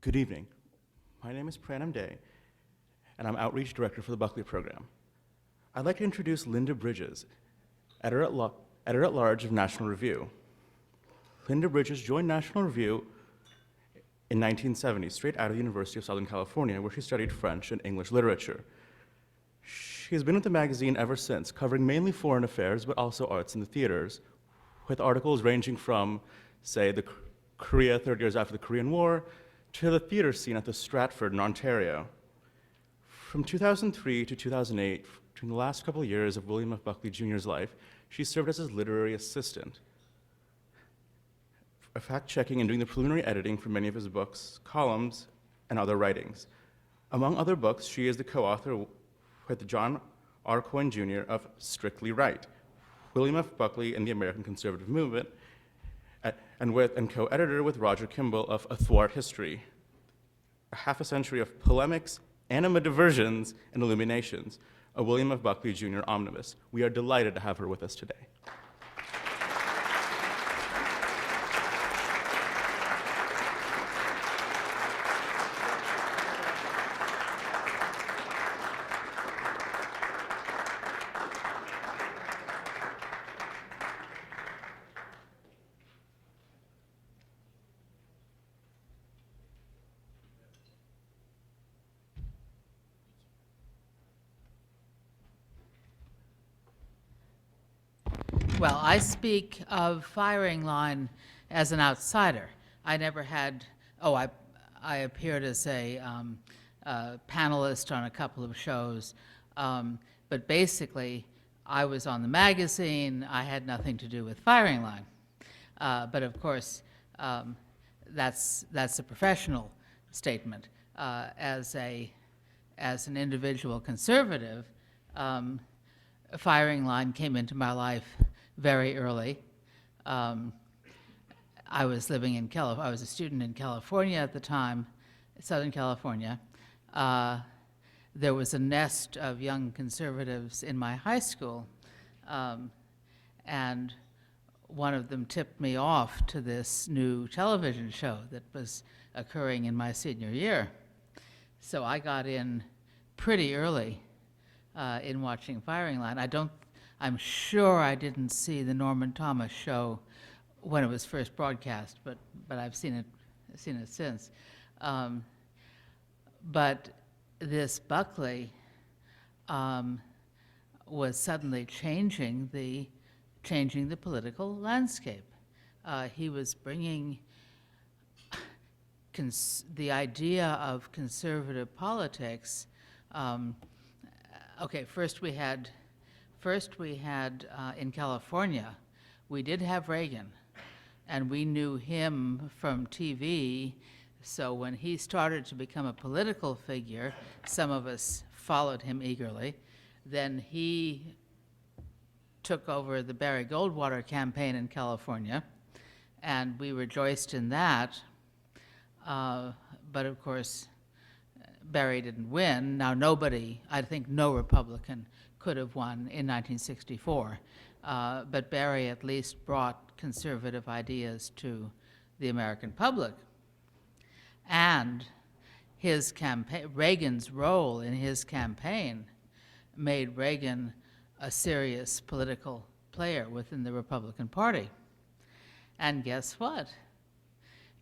Good evening. My name is Pranam Day, and I'm Outreach Director for the Buckley program. I'd like to introduce Linda Bridges, Editor-at-Large of National Review. Linda Bridges joined National Review in 1970, straight out of the University of Southern California, where she studied French and English literature. She has been with the magazine ever since, covering mainly foreign affairs, but also arts and the theaters, with articles ranging from, say, the Korea 30 years after the Korean War, to the theater scene at the Stratford in Ontario. From 2003 to 2008, during the last couple of years of William F. Buckley Jr.'s life, she served as his literary assistant, fact-checking and doing the preliminary editing for many of his books, columns, and other writings. Among other books, she is the co-author with John R. Coyne Jr. of Strictly Right, William F. Buckley and the American Conservative Movement, and co-editor with Roger Kimball of Athwart History, a half a century of polemics, anima diversions, and illuminations, a William F. Buckley Jr. omnibus. We are delighted to have her with us today. Well, I speak of Firing Line as an outsider. I never had, I appeared as a panelist on a couple of shows, but basically I was on the magazine. I had nothing to do with Firing Line. But of course, that's a professional statement. As an individual conservative, Firing Line came into my life very early. I was living in I was a student in California at the time, Southern California. There was a nest of young conservatives in my high school, and one of them tipped me off to this new television show that was occurring in my senior year. So I got in pretty early in watching Firing Line. I'm sure I didn't see the Norman Thomas show when it was first broadcast, but I've seen it since. But this Buckley was suddenly changing the political landscape. He was bringing the idea of conservative politics. First we had in California, we did have Reagan, and we knew him from TV, so when he started to become a political figure, some of us followed him eagerly. Then he took over the Barry Goldwater campaign in California, and we rejoiced in that, but of course, Barry didn't win. Now I think no Republican could have won in 1964, but Barry at least brought conservative ideas to the American public. And his campaign, Reagan's role in his campaign made Reagan a serious political player within the Republican Party. And guess what?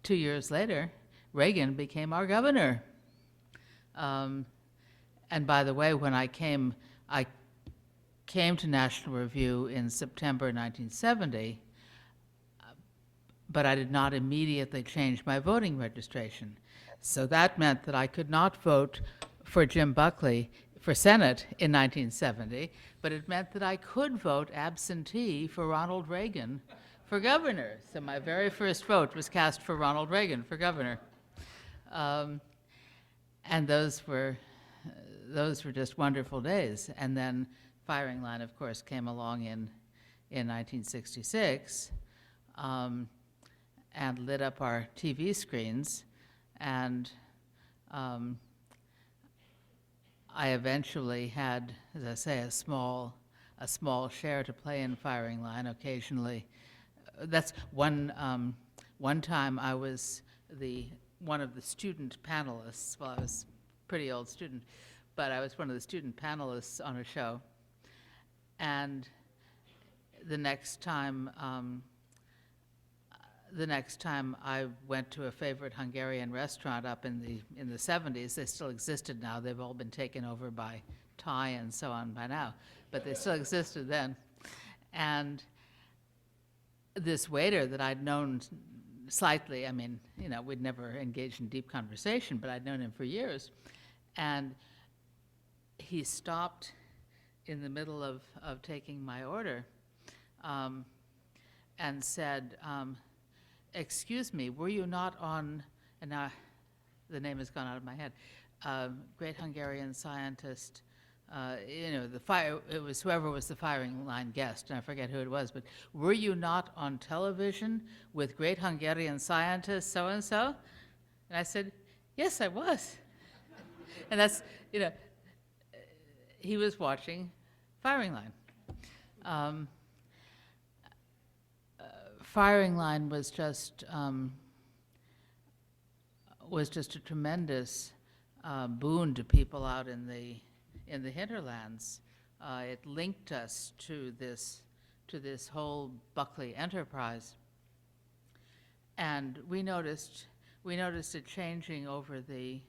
2 years later, Reagan became our governor. And by the way, when I came to National Review in September 1970, but I did not immediately change my voting registration. So that meant that I could not vote for Jim Buckley for Senate in 1970, but it meant that I could vote absentee for Ronald Reagan for governor. So my very first vote was cast for Ronald Reagan for governor. And those were just wonderful days. And then Firing Line, of course, came along in 1966 and lit up our TV screens. And I eventually had, as I say, a small share to play in Firing Line occasionally. That's one time I was the one of the student panelists. Well, I was a pretty old student, but I was one of the student panelists on a show. And the next time I went to a favorite Hungarian restaurant up in the 70s, they still existed now. They've all been taken over by Thai and so on by now, but they still existed then. And this waiter that I'd known slightly, I mean, you know, we'd never engaged in deep conversation, but I'd known him for years. And he stopped in the middle of taking my order and said, excuse me, were you not on, and now the name has gone out of my head, great Hungarian scientist, you know, it was whoever was the firing line guest, and I forget who it was, but were you not on television with great Hungarian scientist so-and-so? And I said, yes, I was. And that's, you know, he was watching Firing Line. Firing Line was just a tremendous boon to people out in the hinterlands. It linked us to this whole Buckley enterprise, and we noticed it changing over the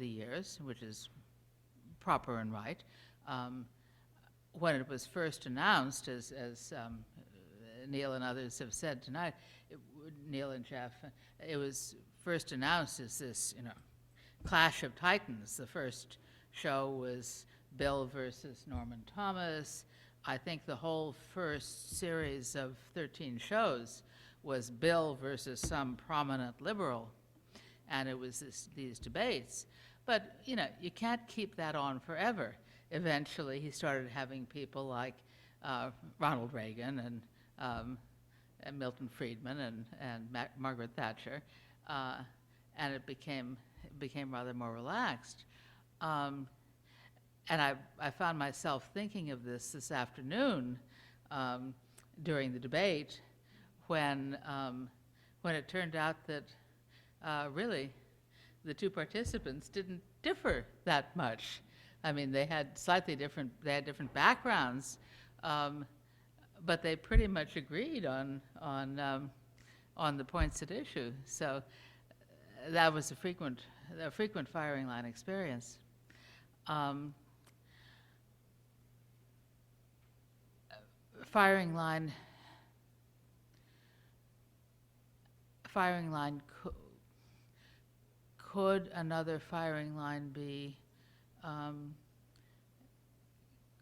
years, which is proper and right. When it was first announced, as Neil and others have said tonight, Neil and Jeff, it was first announced as this, you know, clash of titans. The first show was Bill versus Norman Thomas. I think the whole first series of 13 shows was Bill versus some prominent liberal, and it was these debates. But, you know, you can't keep that on forever. Eventually, he started having people like Ronald Reagan and Milton Friedman and Margaret Thatcher, and it became rather more relaxed. And I found myself thinking of this afternoon during the debate when it turned out that really the two participants didn't differ that much. I mean, they had different backgrounds, but they pretty much agreed on the points at issue. So that was a frequent firing line experience. Firing line could another firing line be,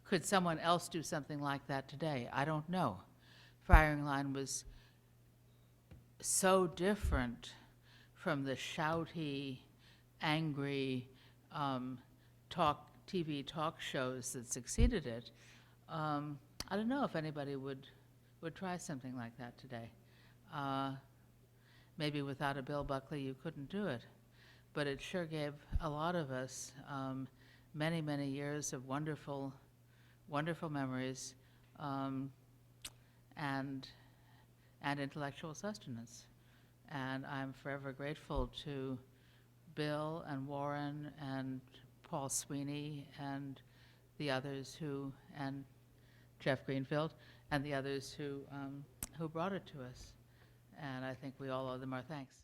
could someone else do something like that today? I don't know. Firing line was so different from the shouty, angry TV talk shows that succeeded it. I don't know if anybody would try something like that today. Maybe without a Bill Buckley you couldn't do it, but it sure gave a lot of us many, many years of wonderful memories and intellectual sustenance. And I'm forever grateful to Bill and Warren and Paul Sweeney and the others and Jeff Greenfield and the others who brought it to us. And I think we all owe them our thanks.